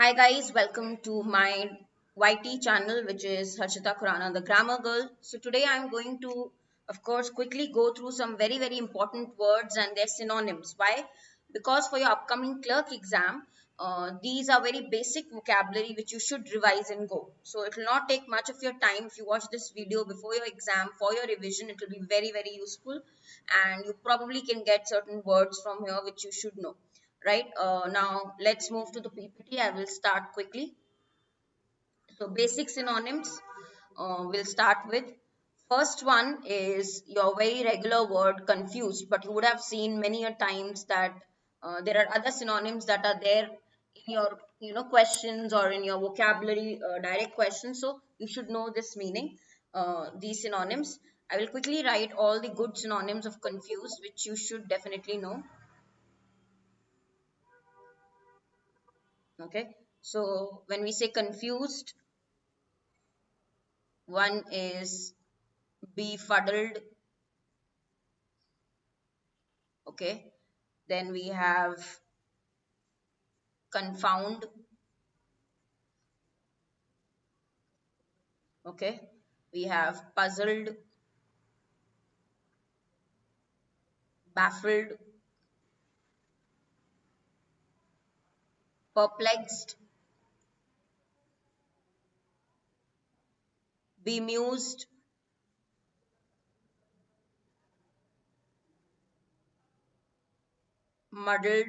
Hi guys, welcome to my YT channel, which is Harshita Khurana, the grammar girl. So today I'm going to, of course, quickly go through some very important words and their synonyms. Why? Because for your upcoming clerk exam, these are very basic vocabulary which you should revise and go. So it will not take much of your time if you watch this video before your exam for your revision. It will be very useful, and you probably can get certain words from here which you should know, right? Now let's move to the PPT. I will start quickly. So basic synonyms, we'll start with. First one is your very regular word confused, but you would have seen many a times that there are other synonyms that are there in your questions or in your vocabulary direct questions. So you should know this meaning, these synonyms. I will quickly write all the good synonyms of confused which you should definitely know. Okay, so when we say confused, one is befuddled. Okay, then we have confound. Okay, we have puzzled, baffled, perplexed, bemused, muddled,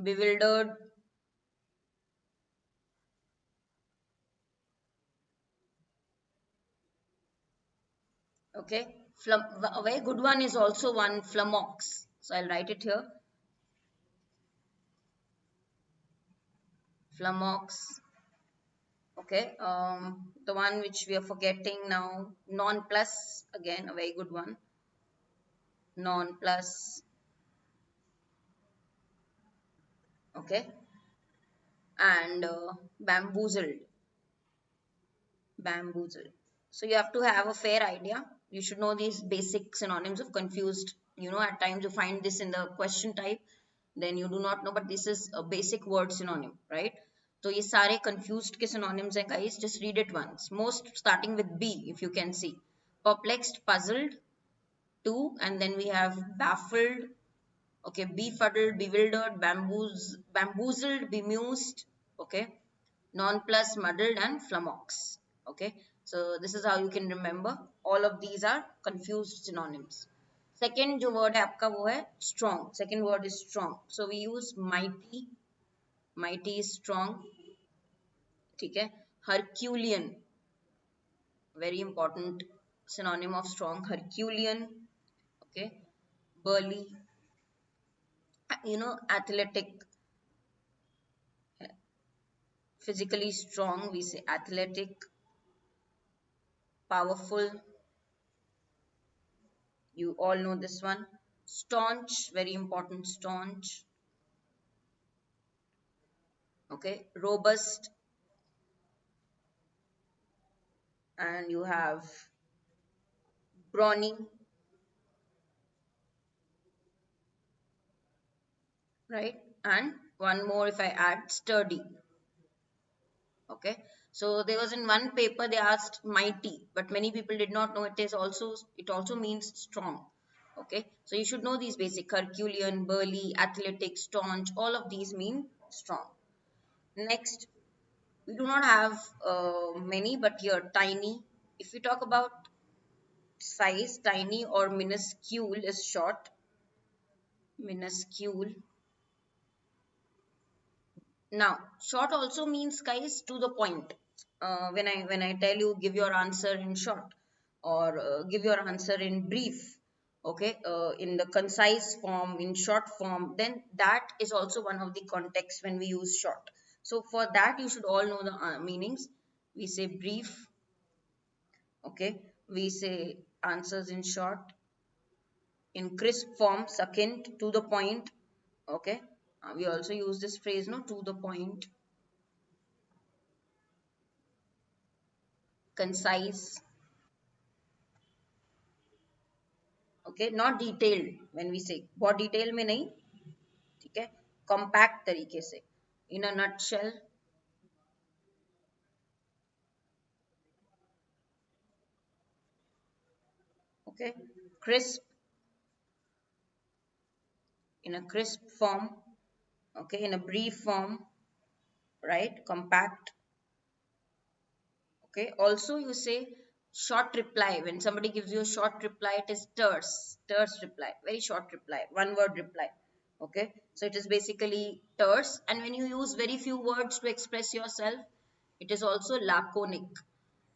bewildered. Okay, a very good one is also one flummox. So I'll write it here, flummox. Okay, the one which we are forgetting now, nonplus, again a very good one, nonplus. Okay, and bamboozled, bamboozled. So you have to have a fair idea. You should know these basic synonyms of confused. At times you find this in the question type, then you do not know, but this is a basic word synonym, right? So ये सारे confused के synonyms हैं guys. Just read it once. Most starting with B, if you can see. Perplexed, puzzled, two, and then we have baffled. Okay, befuddled, bewildered, bamboozled, bemused. Okay, nonplus, muddled, and flummox. Okay, so this is how you can remember. All of these are confused synonyms. Second जो word है आपका वो है strong. Second word is strong. So we use mighty. Mighty is strong. ठीक है. Herculean, very important synonym of strong. Herculean. Okay. Burly. Athletic. Physically strong, we say athletic. Powerful, you all know this one. Staunch, very important, staunch. Okay, robust, and you have brawny, right? And one more, if I add sturdy. Okay, so there was in one paper they asked mighty, but many people did not know it also means strong. Okay, so you should know these basic: Herculean, burly, athletic, staunch. All of these mean strong. Next, we do not have many, but here tiny. If we talk about size, tiny or minuscule is short. Minuscule. Now short also means, guys, to the point. When I tell you give your answer in short, or give your answer in brief, okay, in the concise form, in short form, then that is also one of the contexts when we use short. So for that you should all know the meanings. We say brief. Okay, we say answers in short. In crisp form, succinct, to the point. Okay, we also use this phrase, no, to the point. Concise. Okay, not detailed. when we say बहुत detail में नहीं, ठीक है, compact तरीके से, in a nutshell. Okay, crisp, in a crisp form. Okay, in a brief form, right? Compact. Okay, also you say short reply. When somebody gives you a short reply, it is terse reply, very short reply, one word reply. Okay, so it is basically terse. And when you use very few words to express yourself, it is also laconic.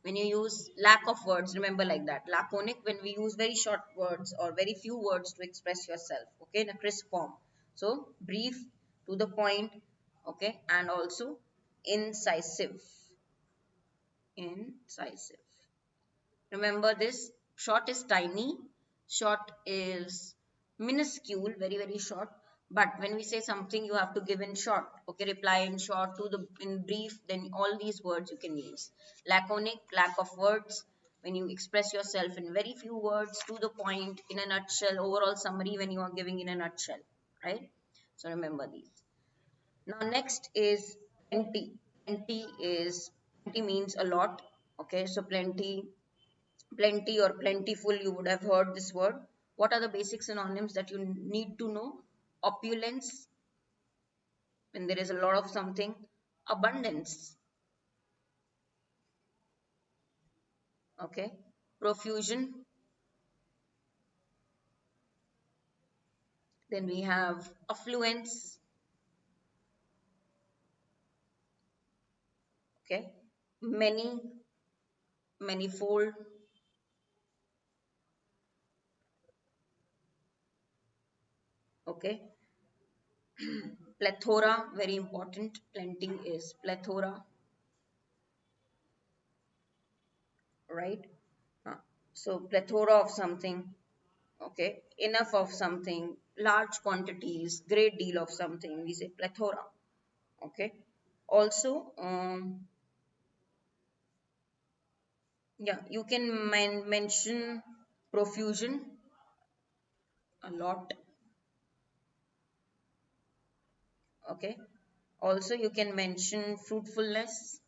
When you use lack of words, remember, like that, laconic, when we use very short words or very few words to express yourself, okay, in a crisp form. So brief, to the point, okay, and also incisive. Incisive. Remember this. Short is tiny, short is minuscule, very, very short. But when we say something, you have to give in short. Okay, reply in short, to the in brief, then all these words you can use. Laconic, lack of words, when you express yourself in very few words, to the point, in a nutshell, overall summary, when you are giving in a nutshell, right? So remember these. Now next is plenty. Plenty means a lot. Okay, so plenty or plentiful, you would have heard this word. What are the basic synonyms that you need to know? Opulence, when there is a lot of something. Abundance, okay. Profusion, then we have affluence, okay. Many, manifold, okay. Plethora, very important. Plenty is plethora, right? So plethora of something, okay, enough of something, large quantities, great deal of something, we say plethora. Okay, also yeah, you can mention profusion, a lot. Okay, also you can mention fruitfulness.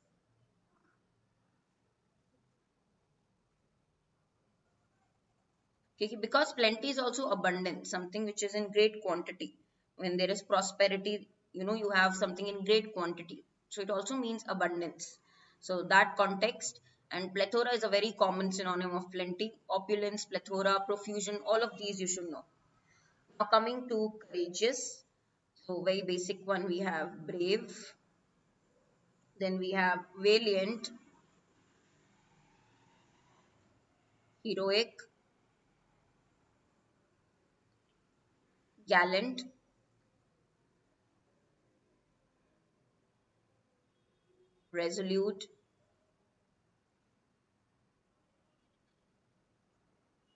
Okay, because plenty is also abundant, something which is in great quantity. When there is prosperity, you have something in great quantity, so it also means abundance. So that context. And plethora is a very common synonym of plenty. Opulence, plethora, profusion, all of these you should know. Now coming to courageous, so very basic one, we have brave, then we have valiant, heroic, gallant, resolute,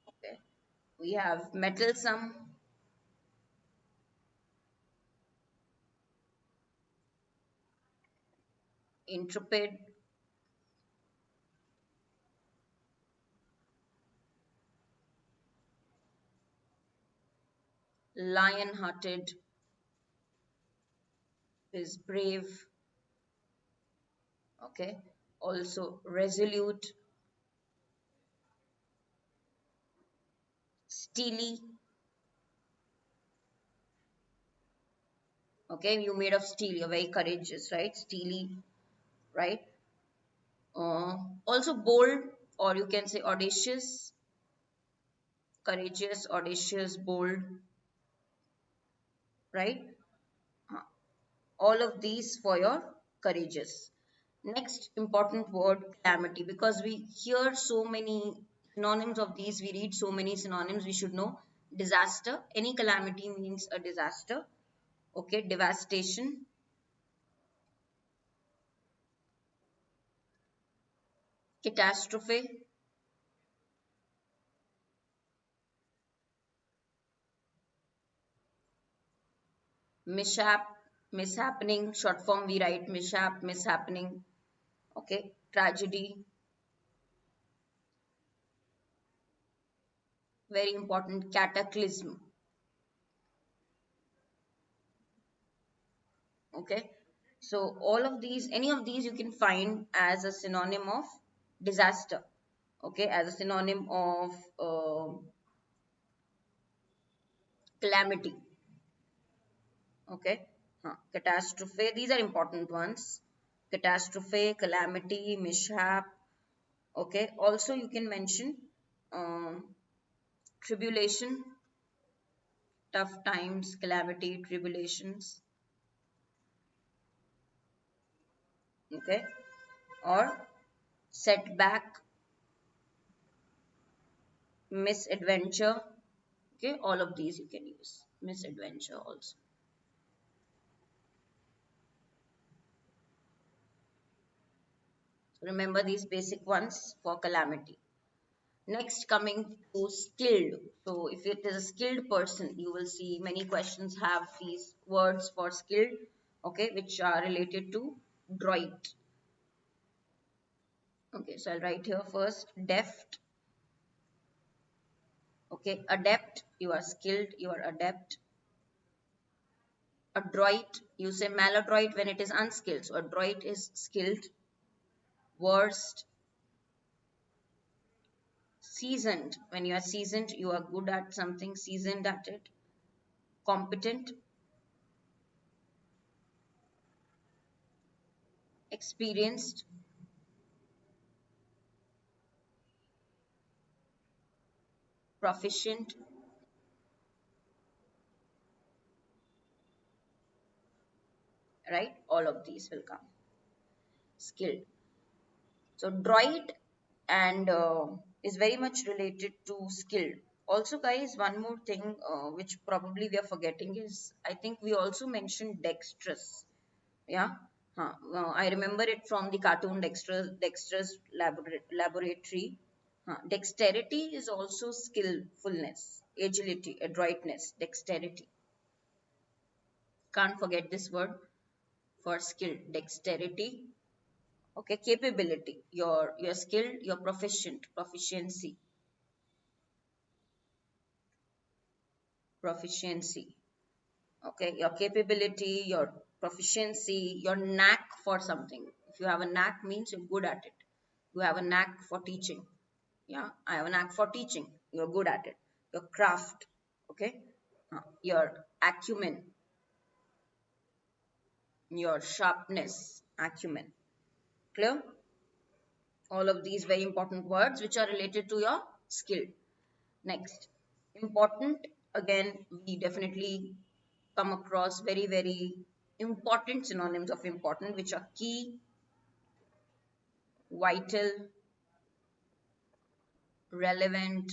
okay. We have mettlesome, intrepid, lion-hearted is brave, okay. Also resolute, steely, okay. You made of steel, you're very courageous, right? Steely, right? Also bold, or you can say audacious, courageous, audacious, bold, right? All of these for your courageous. Next important word, calamity, because we hear so many synonyms of these, we read so many synonyms, we should know. Disaster, any calamity means a disaster, okay. Devastation, catastrophe, mishap, mishappening, short form we write mishap, mishappening, okay. Tragedy, very important, cataclysm. Okay, so all of these, any of these you can find as a synonym of disaster. Okay, as a synonym of calamity. Okay, catastrophe, these are important ones. Catastrophe, calamity, mishap. Okay, also you can mention um, tribulation, tough times, calamity, tribulations. Okay, or setback, misadventure. Okay, all of these you can use. Misadventure also. Remember these basic ones for calamity. Next, coming to skilled. So if it is a skilled person, you will see many questions have these words for skilled, okay, which are related to droit. Okay, so I'll write here first deft. Okay, adept, you are skilled, you are adept. Adroit, you say maladroit when it is unskilled. So adroit is skilled. Worst, seasoned, when you are seasoned, you are good at something, seasoned at it. Competent, experienced, proficient, right? All of these will come. Skilled. So droid and is very much related to skilled. Also, guys, one more thing which probably we are forgetting is I think we also mentioned dexterous. Yeah. I remember it from the cartoon Dexter's Laboratory. Dexterity is also skillfulness, agility, adroitness, dexterity. Can't forget this word for skill, dexterity. Okay, capability. You're skilled, you're proficient, proficiency, proficiency. Okay, your capability, your proficiency, your knack for something. If you have a knack means you're good at it. You have a knack for teaching. Yeah, I have a knack for teaching. You're good at it. Your craft. Okay, your acumen, your sharpness, acumen. Clear? All of these very important words which are related to your skill. Next, important, again, we definitely come across very, very important synonyms of important, which are key, vital, relevant,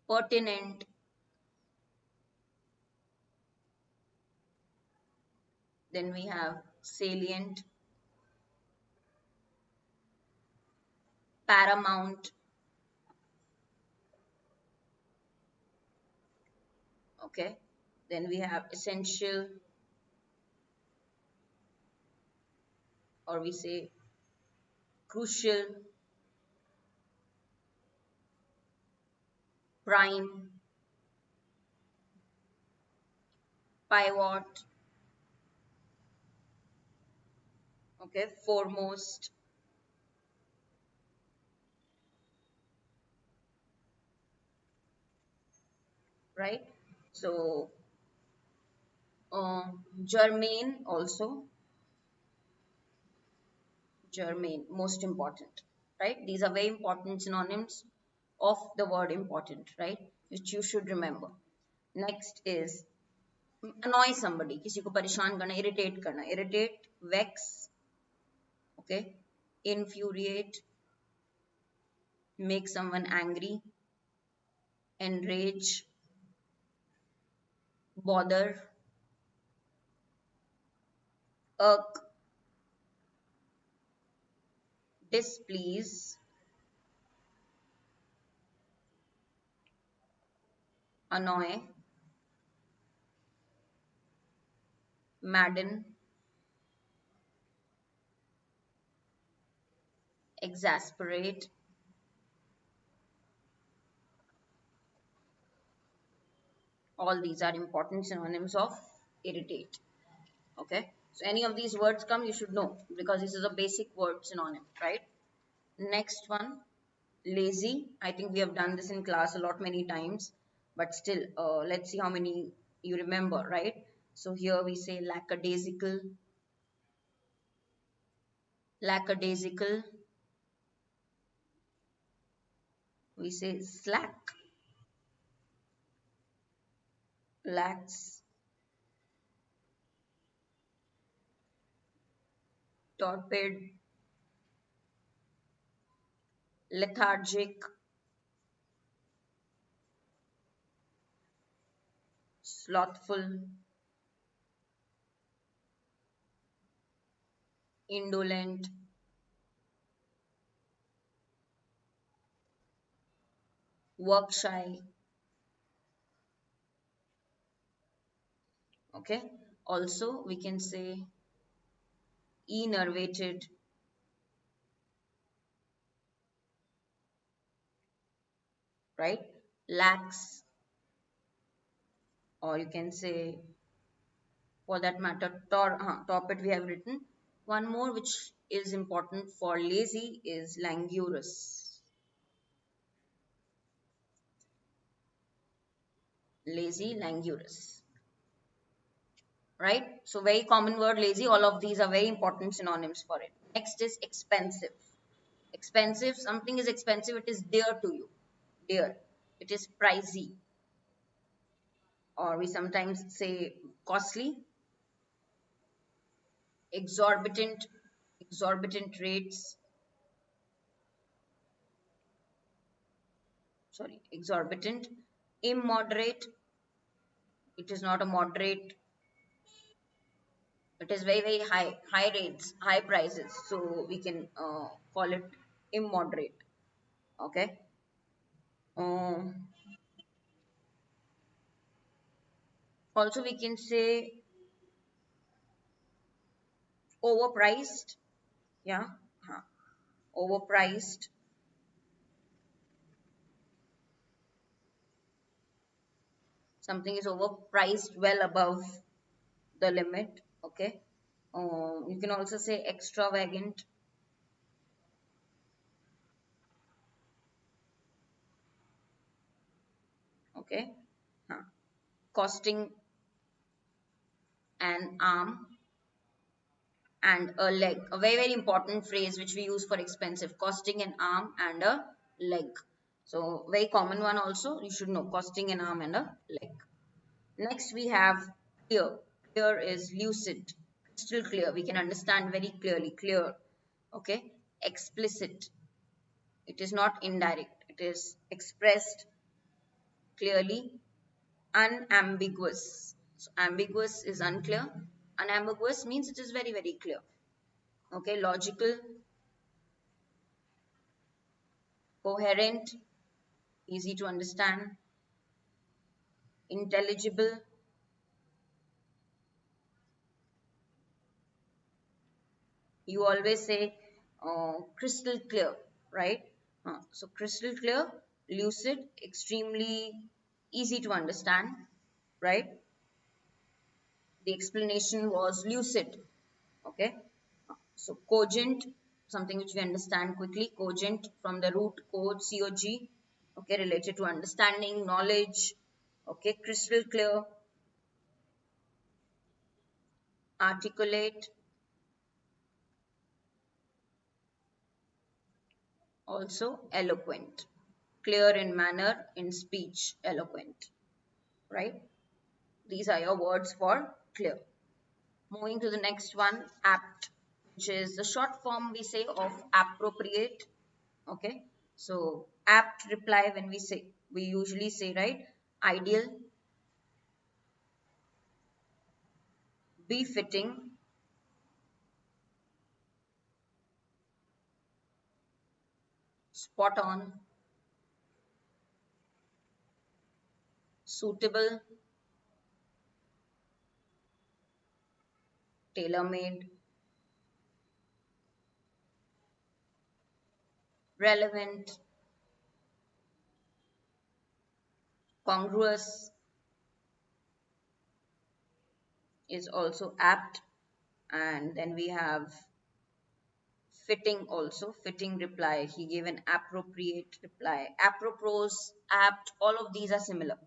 pertinent. Then we have salient, paramount. Okay. Then we have essential, or we say crucial, prime, pivot, okay, foremost, right? So, germane also, germane, most important, right? These are very important synonyms of the word important, right? Which you should remember. Next is annoy somebody, किसी को परेशान करना, irritate करना, irritate, vex, okay, infuriate, make someone angry, enrage, bother, irk, displease, annoy, madden, exasperate, All these are important synonyms of irritate. Okay, so any of these words come, you should know, because this is a basic word synonym, right? Next one, lazy. I think we have done this in class a lot many times, but still, let's see how many you remember, right? So here we say lackadaisical, lackadaisical. We say slack, lax, torpid, lethargic, slothful, indolent, work shy. Okay, also we can say enervated, right? Lax, or you can say, for that matter, torpid we have written. One more which is important for lazy is languorous. Lazy, languorous, right? So very common word lazy. All of these are very important synonyms for it. Next is expensive. Expensive, something is expensive, it is dear to you. Dear. It is pricey. Or we sometimes say costly, exorbitant, exorbitant rates, sorry, exorbitant, immoderate, it is not a moderate, it is very, very high, high rates, high prices. So we can call it immoderate. Okay. Um, Also, we can say overpriced. Yeah. Huh. Overpriced. Something is overpriced well above the limit. Okay. You can also say extravagant. Okay. Huh. Costing an arm and a leg. A very, very important phrase which we use for expensive. Costing an arm and a leg. So very common one also. You should know, costing an arm and a leg. Next we have clear. Clear is lucid, crystal clear. We can understand very clearly. Clear. Okay. Explicit. It is not indirect. It is expressed clearly. Unambiguous. So ambiguous is unclear. Unambiguous means it is very, very clear. Okay. Logical, coherent, easy to understand, intelligible. You always say crystal clear, right? So crystal clear, lucid, extremely easy to understand, right? The explanation was lucid. Okay. So cogent, something which we understand quickly. Cogent from the root code, cog. Okay, related to understanding, knowledge. Okay, crystal clear, articulate, also eloquent. Clear in manner, in speech, eloquent, right? These are your words for clear. Moving to the next one, apt, which is the short form we say of appropriate. Okay, so apt reply, when we say, we usually say, right, ideal, befitting, spot on, suitable, tailor made, relevant, congruous, is also apt, and then we have fitting also, fitting reply. He gave an appropriate reply. Apropos, apt, all of these are similar.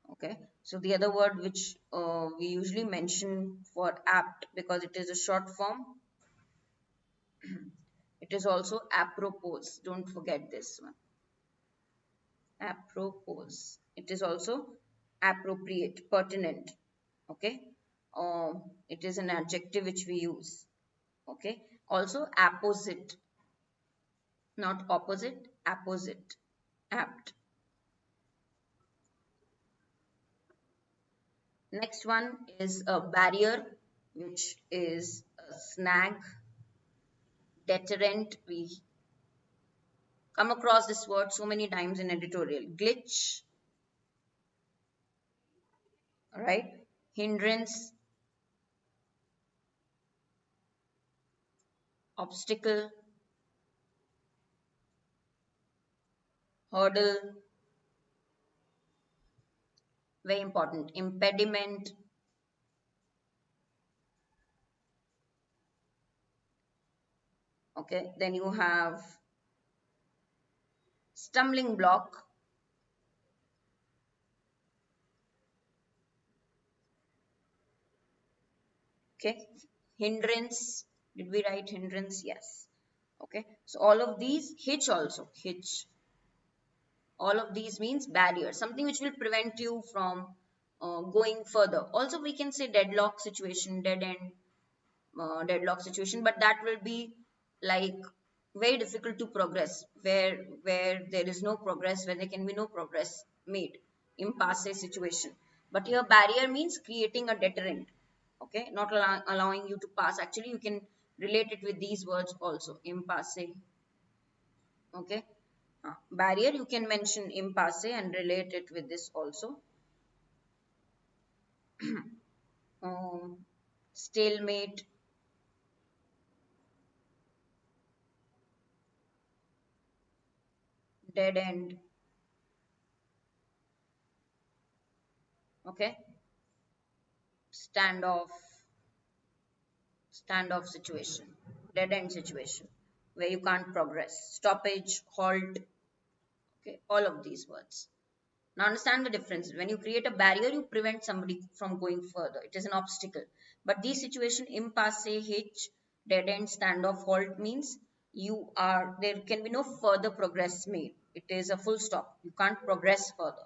Okay, so the other word which we usually mention for apt because it is a short form, it is also apropos. Don't forget this one. Apropos. It is also appropriate, pertinent. Okay, it is an adjective which we use. Okay, also apposite, not opposite, apposite, apt. Next one is a barrier, which is a snag, deterrent. We come across this word so many times in editorial. Glitch, right? Hindrance, obstacle, hurdle, very important. Impediment, okay? Then you have stumbling block, okay? Hindrance, did we write hindrance? Yes. Okay, so all of these, hitch also, hitch. All of these means barrier, something which will prevent you from going further. Also, we can say deadlock situation, dead end, deadlock situation, but that will be like very difficult to progress, where there is no progress, where there can be no progress made, impasse situation. But here barrier means creating a deterrent, okay, not allowing you to pass. Actually, you can relate it with these words also, impasse. Okay, barrier, you can mention impasse and relate it with this also. Stalemate, dead end. Okay, standoff, standoff situation, dead end situation where you can't progress, stoppage, halt. Okay, all of these words. Now understand the difference. When you create a barrier, you prevent somebody from going further. It is an obstacle. But these situation, impasse, hitch, dead end, standoff, halt means there can be no further progress made. It is a full stop. You can't progress further.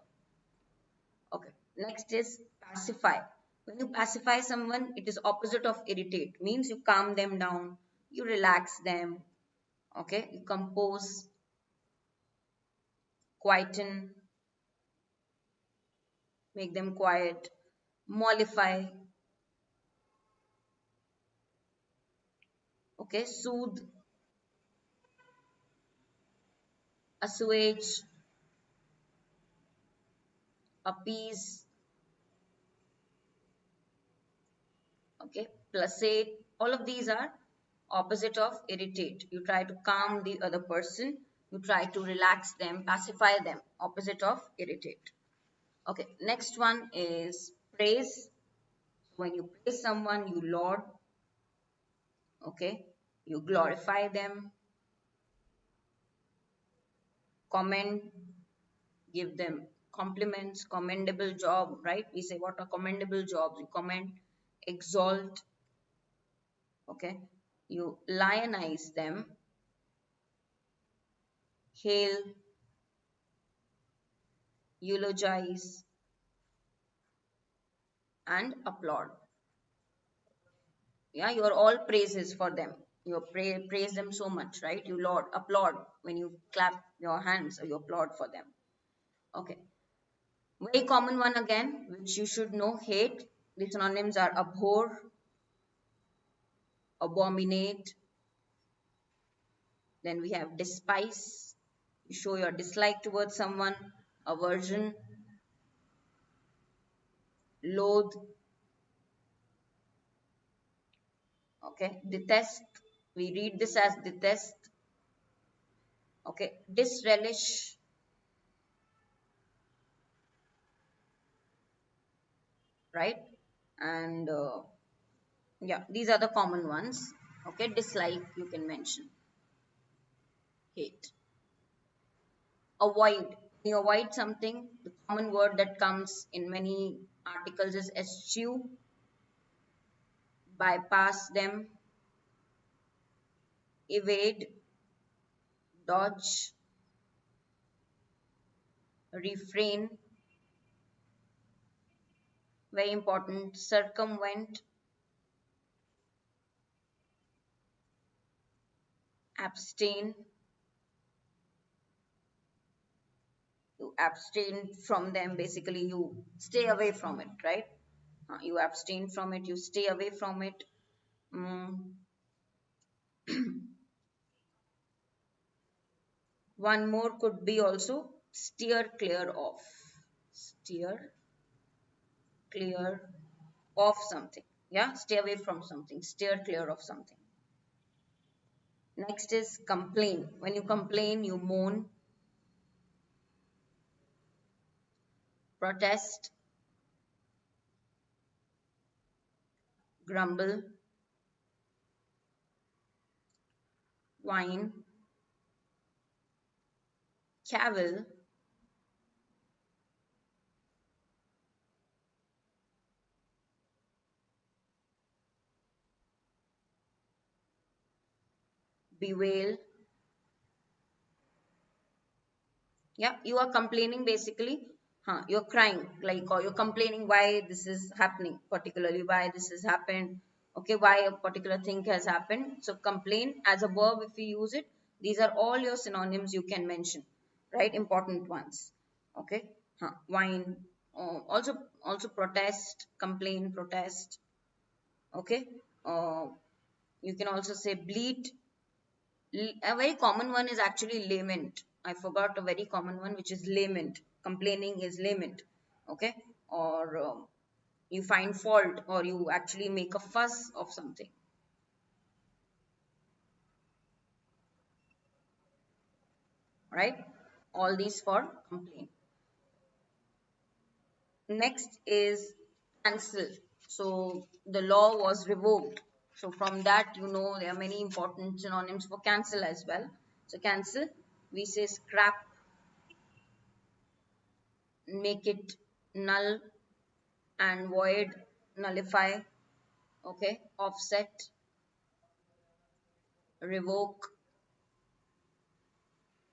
Okay. Next is pacify. When you pacify someone, it is opposite of irritate. Means you calm them down, you relax them. Okay. You compose, quieten, make them quiet, mollify. Okay. Soothe, assuage, appease, okay, placate. All of these are opposite of irritate. You try to calm the other person, you try to relax them, pacify them, opposite of irritate. Okay, next one is praise. When you praise someone, you laud, okay, you glorify them. Commend, give them compliments, commendable job, right? We say what are commendable jobs, you commend. Exalt, okay, you lionize them. Hail, eulogize, and applaud. Yeah, you are all praises for them. You praise them so much, right? You laud, applaud when you clap your hands or you applaud for them. Okay. Very common one again, which you should know, hate. The synonyms are abhor, abominate. Then we have despise. You show your dislike towards someone. Aversion, loathe. Okay. Detest. We read this as detest. Okay. Disrelish, right? And yeah, these are the common ones. Okay, dislike you can mention. Hate. Avoid. You avoid something. The common word that comes in many articles is eschew, bypass them, evade, dodge, refrain, very important, circumvent, abstain. You abstain from them, basically you stay away from it, right? You abstain from it, you stay away from it. Mm. One more could be also steer clear of. Steer clear of something. Yeah, stay away from something, steer clear of something. Next is complain. When you complain, you moan, protest, grumble, whine, cavil, bewail. Yeah, you are complaining basically. You're crying, like, or you're complaining why this is happening, particularly why this has happened. Okay, why a particular thing has happened. So complain as a verb, if you use it, these are all your synonyms you can mention, right? Important ones. Okay. Whine. Also protest, complain, protest. Okay. You can also say bleat. A very common one is actually lament. I forgot a very common one, which is lament. Complaining is lament. Okay. Or you find fault, or you actually make a fuss of something, right? All these for complain. Next is cancel. So the law was revoked. So from that, there are many important synonyms for cancel as well. So cancel, we say scrap, make it null and void, nullify. Okay, offset, revoke,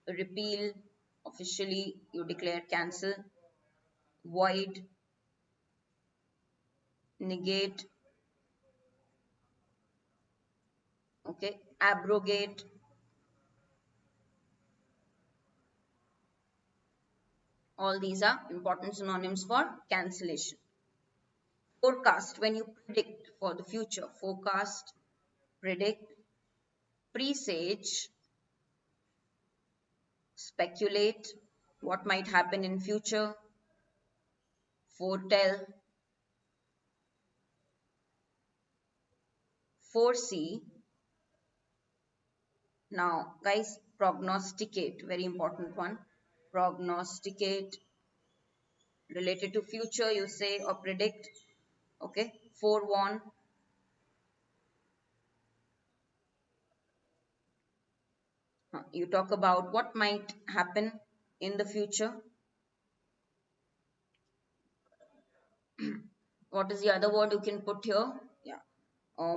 repeal. Officially you declare cancel. Void, negate. Okay, abrogate. All these are important synonyms for cancellation. Forecast, when you predict for the future. Forecast, predict. Presage, speculate what might happen in future. Foretell, foresee. Now guys, prognosticate, very important one. Prognosticate, related to future, you say, or predict. Okay, forewarn. You talk about what might happen in the future. What is the other word you can put here? Yeah, uh,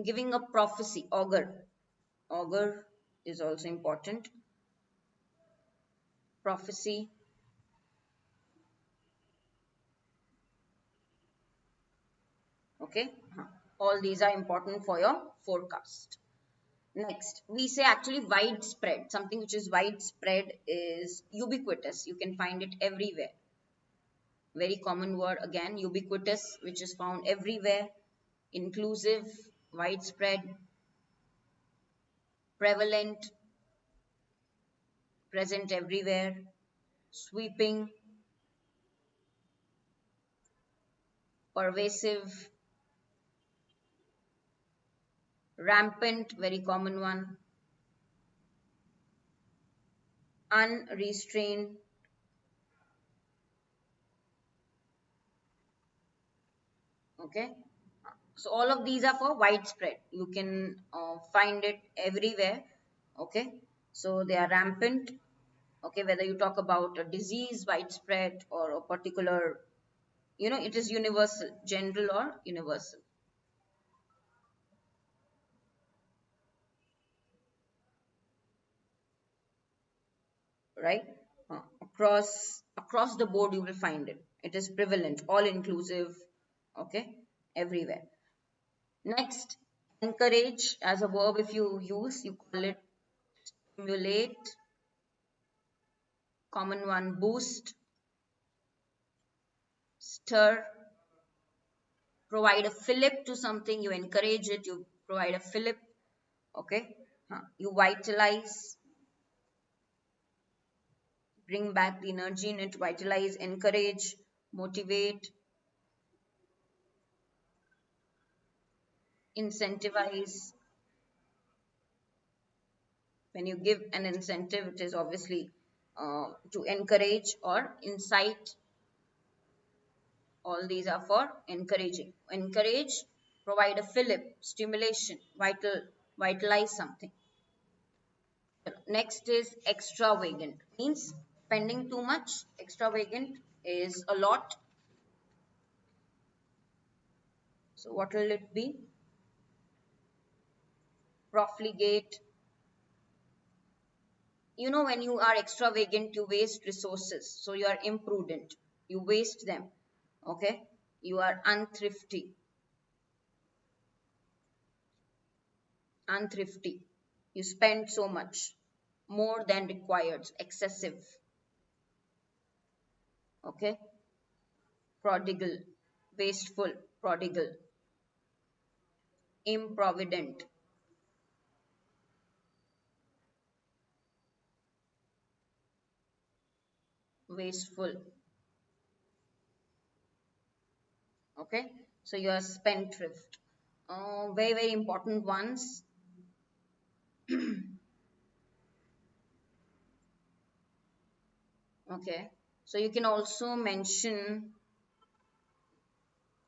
giving a prophecy. Augur. Augur is also important. Prophecy. Okay, all these are important for your forecast. Next, we say actually widespread. Something which is widespread is ubiquitous. You can find it everywhere. Very common word again, ubiquitous, which is found everywhere. Inclusive, widespread, prevalent, present everywhere. Sweeping, pervasive, rampant, very common one. Unrestrained, Okay, so all of these are for widespread. You can find it everywhere. Okay, so they are rampant. Okay, whether you talk about a disease widespread or a particular, it is universal, general or universal, right? Across the board you will find it. It is prevalent, all inclusive. Okay, everywhere. Next, encourage as a verb, if you use, you call it stimulate. Common one, boost, stir, provide a fillip to something, you encourage it, you provide a fillip. Okay, you vitalize, bring back the energy in it, vitalize, encourage, motivate, incentivize. When you give an incentive, it is obviously to encourage or incite. All these are for encouraging. Encourage, provide a fillip, stimulation, vitalize something. Next is extravagant, means spending too much. Extravagant is a lot. So what will it be? Profligate. When you are extravagant, you waste resources. So you are imprudent. You waste them. Okay. You are unthrifty. Unthrifty. You spend so much, more than required, excessive. Okay. Prodigal, wasteful, prodigal. Improvident, wasteful. Okay. So you are spendthrift. Very, very important ones. Okay. So you can also mention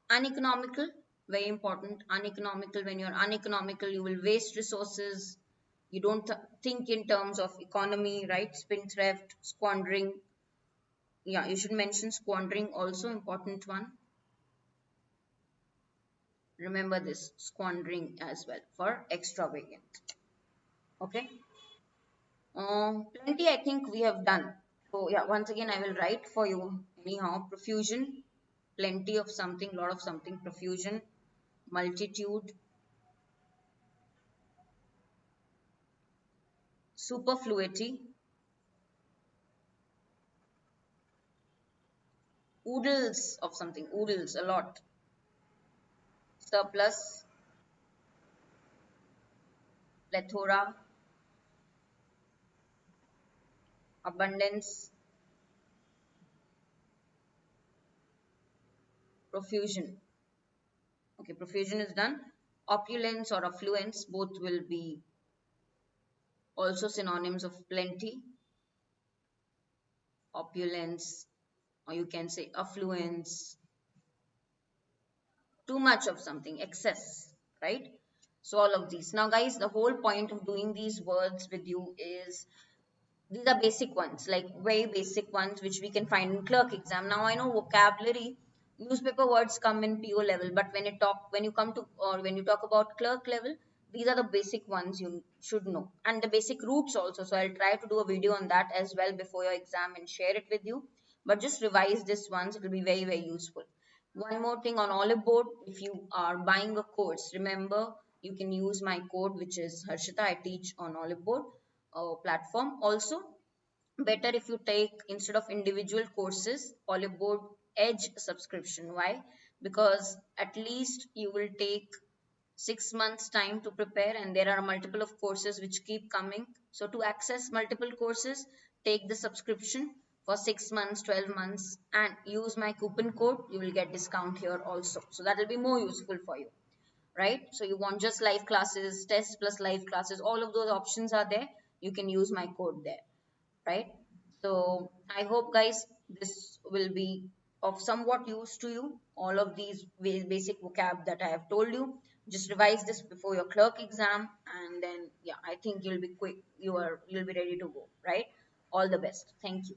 uneconomical, very important. Uneconomical. When you're uneconomical, you will waste resources. You don't think in terms of economy, right? Spendthrift, squandering. Yeah, you should mention squandering also, important one. Remember this, squandering as well for extravagant. Okay. Plenty, I think we have done. So yeah, once again I will write for you anyhow. Profusion, plenty of something, lot of something. Profusion, multitude, superfluity, oodles of something, oodles a lot. Surplus, plethora, abundance, profusion. Okay, profusion is done. Opulence or affluence, both will be also synonyms of plenty. Opulence, or you can say affluence, too much of something, excess, right? So all of these. Now guys, the whole point of doing these words with you is, these are basic ones, like very basic ones which we can find in clerk exam. Now I know vocabulary, newspaper words come in PO level, but when you come to, or when you talk about clerk level, these are the basic ones you should know, and the basic roots also. So I'll try to do a video on that as well before your exam and share it with you, but just revise this once, it will be very, very useful. One more thing on olive board, if you are buying a course, remember you can use my code, which is Harshita. I teach on olive board platform. Also, better if you take, instead of individual courses, olive board edge subscription. Why? Because at least you will take 6 months time to prepare, and there are multiple of courses which keep coming. So to access multiple courses, take the subscription for 6 months, 12 months, and use my coupon code. You will get discount here also, so that will be more useful for you, right? So you want just live classes, test plus live classes, all of those options are there. You can use my code there, right? So I hope guys this will be of somewhat use to you. All of these basic vocab that I have told you. Just revise this before your clerk exam, and then yeah, I think you'll be quick. You'll be ready to go, right? All the best. Thank you.